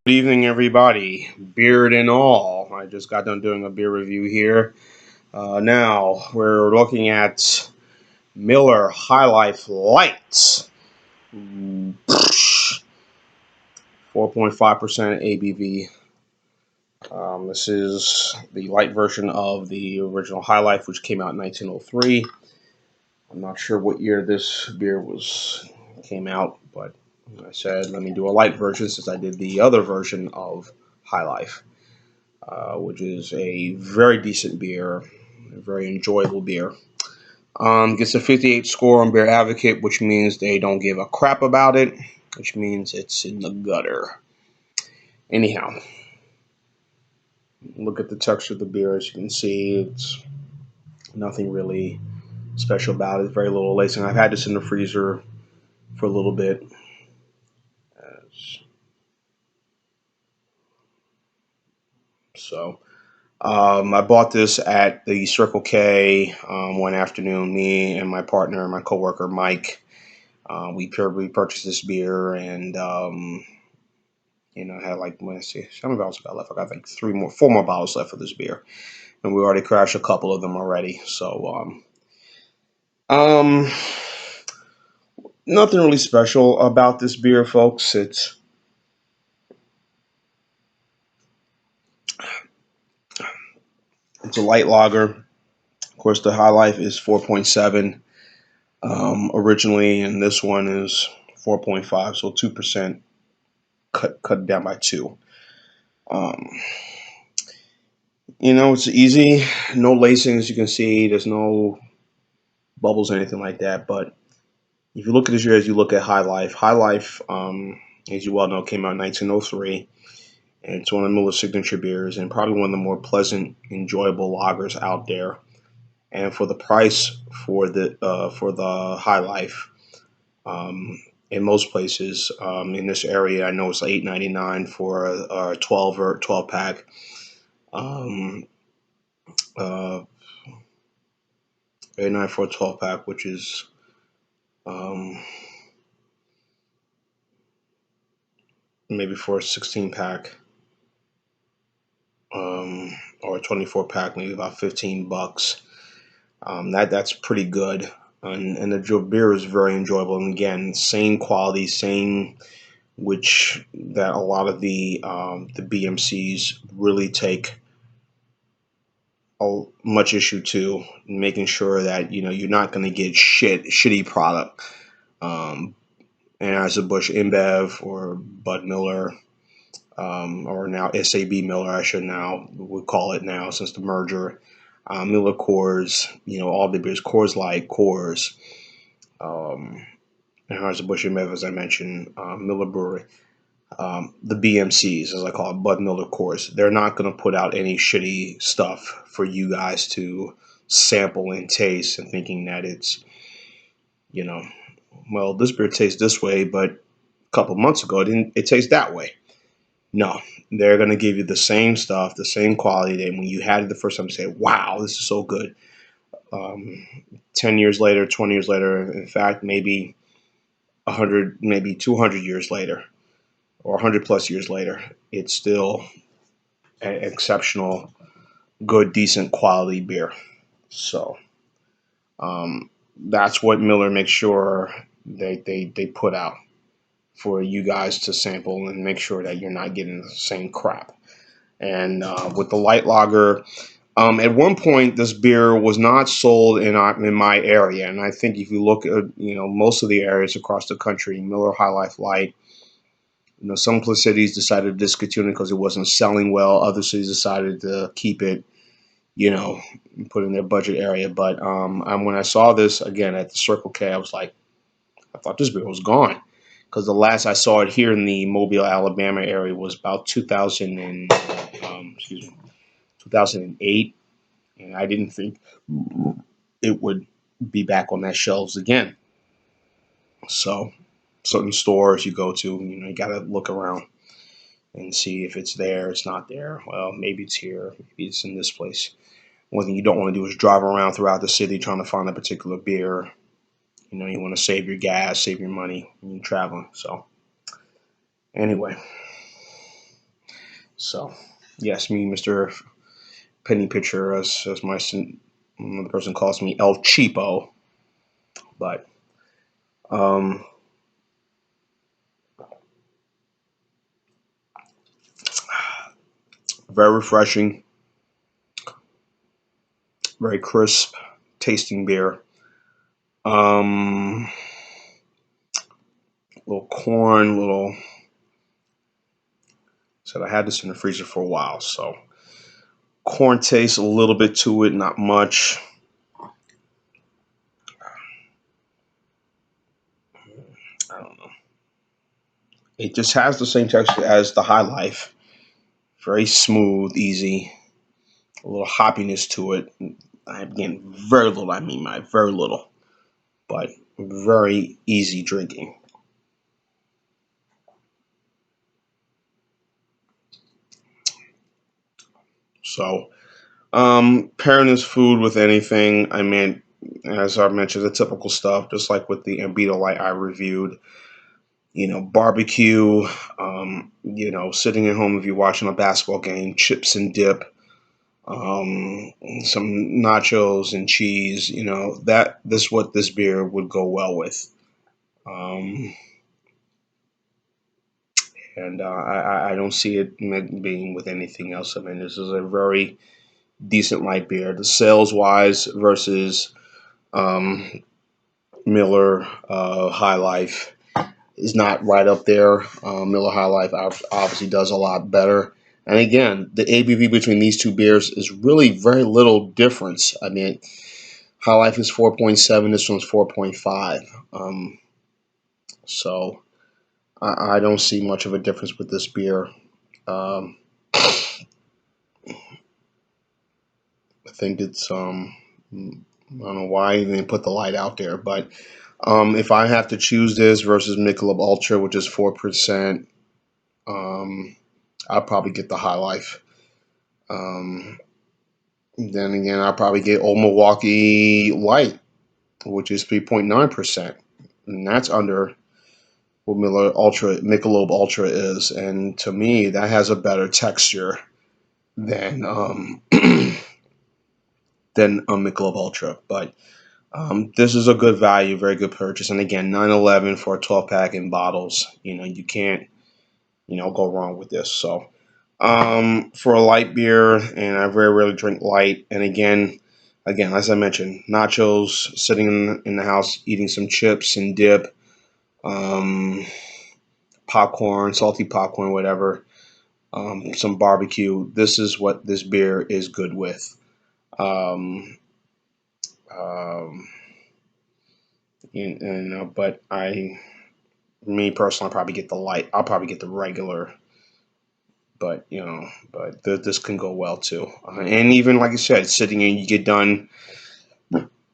Good evening, everybody. Beard and all. I just got done doing a beer review here. Now we're looking at Miller High Life Light. 4.5% ABV. This is the light version of the original High Life, which came out in 1903. I'm not sure what year this beer came out, but I said let me do a light version since I did the other version of High Life. Which is a very decent beer, a very enjoyable beer. Gets a 58 score on Beer Advocate, which means they don't give a crap about it, which means it's in the gutter. Anyhow, look at the texture of the beer. As you can see, it's nothing really special about it. Very little lacing. I've had this in the freezer for a little bit. So I bought this at the Circle K one afternoon. Me and my partner, my coworker Mike, we purchased this beer and had like let's see how many bottles I got left. I got like four more bottles left of this beer, and we already crashed a couple of them already. So um, nothing really special about this beer, folks. It's a light lager. Of course, the High Life is 4.7 originally, and this one is 4.5, so 2% cut down by two. Um, it's easy, no lacing as you can see. There's no bubbles or anything like that. But if you look at this year, as you look at High Life, as you well know, came out in 1903, and it's one of Miller's signature beers, and probably one of the more pleasant, enjoyable lagers out there. And for the price for the High Life, in most places in this area, I know it's $8.99 for a 12 pack. Um, uh, $8.99 for a 12 pack, which is um, maybe for a 16 pack or a 24 pack, maybe about $15. That's pretty good, and the beer is very enjoyable. And again, same quality, same which that a lot of the BMCs really take much issue to, making sure that you're not going to get shitty product. Um, Anheuser-Busch InBev or Bud Miller, or now SAB Miller, I should now would call it now since the merger. Miller Coors, all the beers, Coors Light, Coors, um, Anheuser-Busch InBev, as I mentioned, Miller Brewery, the BMCs, as I call it, Bud Miller Coors. They're not going to put out any shitty stuff for you guys to sample and taste, and thinking that it's, you know, well, this beer tastes this way, but a couple months ago it tastes that way. No, they're going to give you the same stuff, the same quality that when you had it the first time, you say, wow, this is so good. Um, 10 years later, 20 years later, in fact, maybe 100, maybe 200 years later, or 100 plus years later, it's still an exceptional, good, decent quality beer. So that's what Miller makes sure they put out for you guys to sample and make sure that you're not getting the same crap. And with the light lager, at one point this beer was not sold in my area, and I think if you look at most of the areas across the country, Miller High Life Light. Some cities decided to discontinue it because it wasn't selling well. Other cities decided to keep it, you know, put it in their budget area. But when I saw this again at the Circle K, I was like, I thought this beer was gone because the last I saw it here in the Mobile, Alabama area was about 2008, and I didn't think it would be back on that shelves again. So, certain stores you go to, you got to look around and see if it's there. It's not there. Well, maybe it's here. Maybe it's in this place. One thing you don't want to do is drive around throughout the city trying to find a particular beer. You want to save your gas, save your money when you're traveling. So, anyway, So, yes, me, Mr. Penny Pitcher, as another person calls me, El Cheapo. But um, very refreshing, very crisp tasting beer. Um, little corn, little. Said I had this in the freezer for a while, so corn taste a little bit to it, not much. I don't know. It just has the same texture as the High Life. Very smooth, easy, a little hoppiness to it. I'm getting very little. I mean, my very little, but very easy drinking. So, pairing this food with anything, I mean, as I mentioned, the typical stuff, just like with the Ambito Light I reviewed. Barbecue. Sitting at home if you're watching a basketball game, chips and dip, some nachos and cheese. That this what this beer would go well with. Um, and I don't see it being with anything else. I mean, this is a very decent light beer. The sales wise versus um, Miller High Life is not right up there. Miller High Life obviously does a lot better. And again, the ABV between these two beers is really very little difference. I mean, High Life is 4.7, this one's 4.5. So I don't see much of a difference with this beer. Um, I think it's I don't know why I didn't put the light out there, but if I have to choose this versus Michelob Ultra, which is 4%, I'll probably get the High Life. Um, then again, I'll probably get Old Milwaukee Light, which is 3.9%, and that's under what Michelob Ultra is. And to me, that has a better texture than than Michelob Ultra. But this is a good value, very good purchase. And again, 9.11 for a 12 pack in bottles. You can't go wrong with this. So for a light beer, and I very rarely drink light. And again, as I mentioned, nachos, sitting in the house eating some chips and dip, um, popcorn, salty popcorn, whatever, some barbecue. This is what this beer is good with. Um, um, but me personally, I'll probably get the light. I'll probably get the regular, but this can go well too. And even like I said, sitting in, you get done,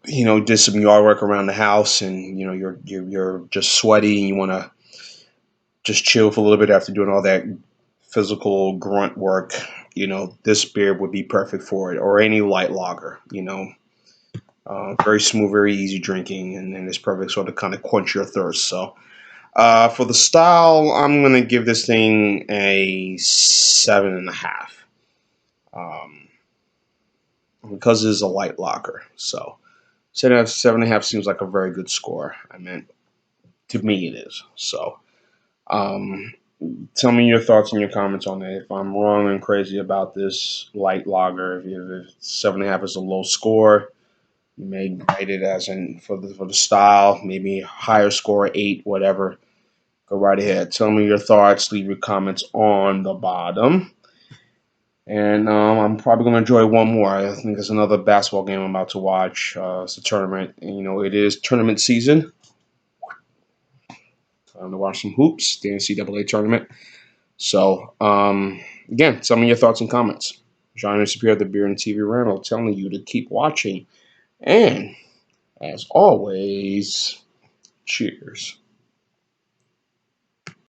did some yard work around the house, and you're just sweaty, and you want to just chill for a little bit after doing all that physical grunt work. This beer would be perfect for it, or any light lager. Very smooth, very easy drinking, and it's perfect sort of kind of quench your thirst. So. For the style, I'm gonna give this thing a 7.5. Um, because it is a light lager. So 7.5 seems like a very good score. I mean, to me it is. So um, tell me your thoughts and your comments on it. If I'm wrong and crazy about this light lager, if 7.5 is a low score, you may rate it as in for the style, maybe higher score, 8, whatever. Go right ahead. Tell me your thoughts. Leave your comments on the bottom. And I'm probably going to enjoy one more. I think it's another basketball game I'm about to watch. It's a tournament. And, it is tournament season. I'm to watch some hoops, the NCAA tournament. So, again, tell me your thoughts and comments. John Sapir, the Beer and TV Randall, telling you to keep watching. And, as always, cheers.